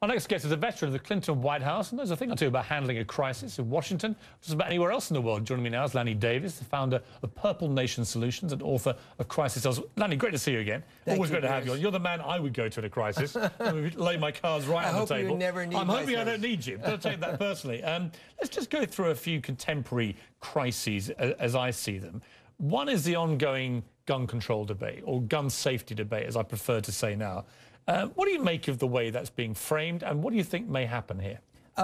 Our next guest is a veteran of the Clinton White House and knows a thing or two about handling a crisis in Washington, just about anywhere else in the world. Joining me now is Lanny Davis, the founder of Purple Nation Solutions and author of Crisis Cells. Lanny, great to see you again. Always great to have you on. You're the man I would go to in a crisis. Lay my cards right on the table. I hope you never need I'm hoping I don't need you. Don't take that personally. Let's just go through a few contemporary crises as I see them. One is the ongoing gun control debate, or gun safety debate, as I prefer to say now. What do you make of the way that's being framed, and what do you think may happen here?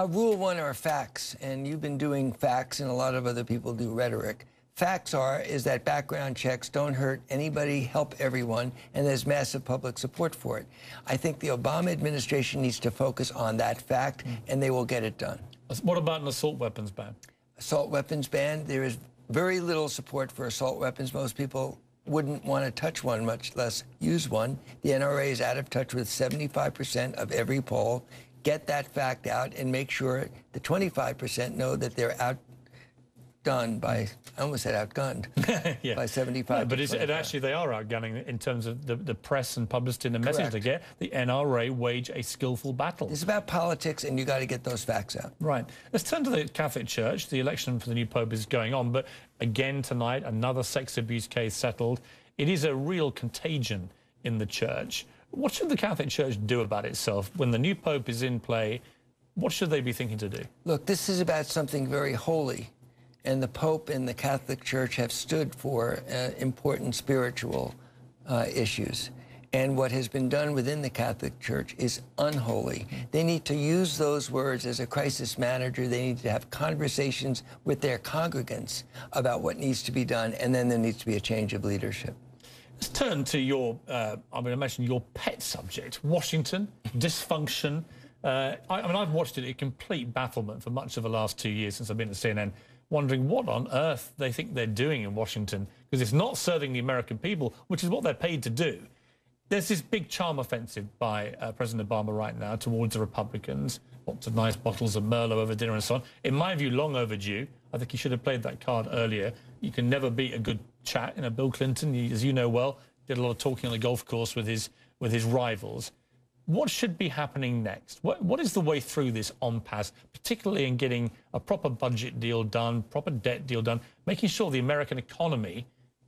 Rule one are facts, and you've been doing facts, and a lot of other people do rhetoric. Facts is that background checks don't hurt anybody, help everyone, and there's massive public support for it. I think the Obama administration needs to focus on that fact, and they will get it done. What about an assault weapons ban? Assault weapons ban, there is very little support for assault weapons. Most people wouldn't want to touch one, much less use one. The NRA is out of touch with 75% of every poll. Get that fact out and make sure the 25% know that they're outdone by, I almost said outgunned, yeah. By 75%. No, but actually they are outgunning in terms of the press and publicity and the message they get. The NRA wage a skillful battle. It's about politics, and you got to get those facts out. Right. Let's turn to the Catholic Church. The election for the new Pope is going on, but again tonight, another sex abuse case settled. It is a real contagion in the Church. What should the Catholic Church do about itself when the new Pope is in play? What should they be thinking to do? Look, this is about something very holy. And the Pope and the Catholic Church have stood for important spiritual issues. And what has been done within the Catholic Church is unholy. They need to use those words as a crisis manager. They need to have conversations with their congregants about what needs to be done, and then there needs to be a change of leadership. Let's turn to your, I mean, imagine your pet subject, Washington, dysfunction. I mean, I've watched it in complete bafflement for much of the last 2 years since I've been at CNN, wondering what on earth they think they're doing in Washington, because it's not serving the American people, which is what they're paid to do. There's this big charm offensive by President Obama right now towards the Republicans, lots of nice bottles of Merlot over dinner and so on. In my view, long overdue. I think he should have played that card earlier. You can never beat a good chat. You know, Bill Clinton, as you know well, did a lot of talking on the golf course with his rivals. What should be happening next? What is the way through this impasse, particularly in getting a proper budget deal done, proper debt deal done, making sure the American economy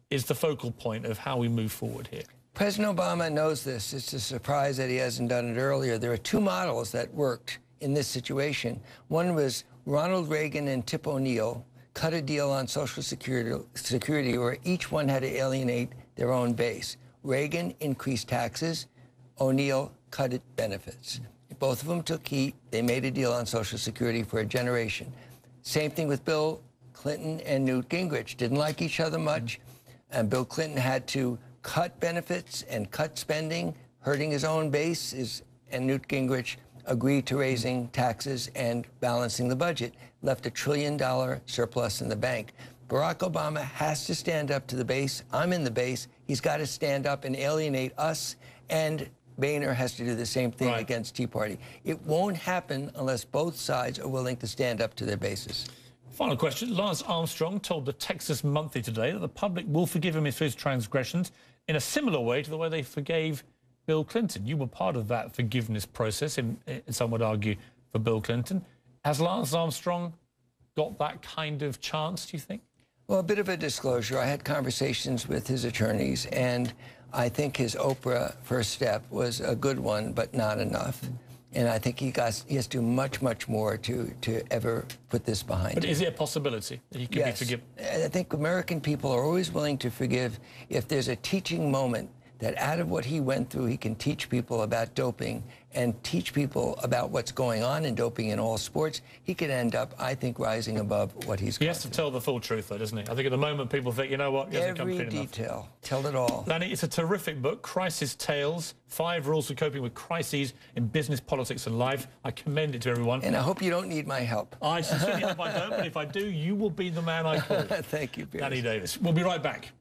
is the focal point of how we move forward here? President Obama knows this. It's a surprise that he hasn't done it earlier. There are two models that worked in this situation. One was Ronald Reagan and Tip O'Neill cut a deal on Social Security where each one had to alienate their own base. Reagan increased taxes. O'Neill cut benefits. Both of them took heat. They made a deal on Social Security for a generation. Same thing with Bill Clinton and Newt Gingrich. Didn't like each other much, and Bill Clinton had to cut benefits and cut spending, hurting his own base, and Newt Gingrich agreed to raising taxes and balancing the budget, left $1 trillion surplus in the bank. Barack Obama has to stand up to the base. I'm in the base. He's got to stand up and alienate us, and Boehner has to do the same thing against Tea Party. It won't happen unless both sides are willing to stand up to their bases. Final question. Lance Armstrong told the Texas Monthly today that the public will forgive him for his transgressions in a similar way to the way they forgave Bill Clinton. You were part of that forgiveness process, some would argue, for Bill Clinton. Has Lance Armstrong got that kind of chance, do you think? Well, a bit of a disclosure. I had conversations with his attorneys, and I think his Oprah first step was a good one, but not enough. And I think he has to do much, much more to ever put this behind him. But is it a possibility that he could be forgiven? I think American people are always willing to forgive if there's a teaching moment that out of what he went through, he can teach people about doping and teach people about what's going on in doping in all sports. He could end up, I think, rising above what he's He has to tell the full truth, though, doesn't he? I think at the moment people think, you know what, he hasn't come clean enough. Every detail. Tell it all. Lanny, it's a terrific book, Crisis Tales, 5 Rules for Coping with Crises in Business, Politics and Life. I commend it to everyone. And I hope you don't need my help. I sincerely hope I don't, but if I do, you will be the man I call. Thank you, Piers. Lanny Davis. We'll be right back.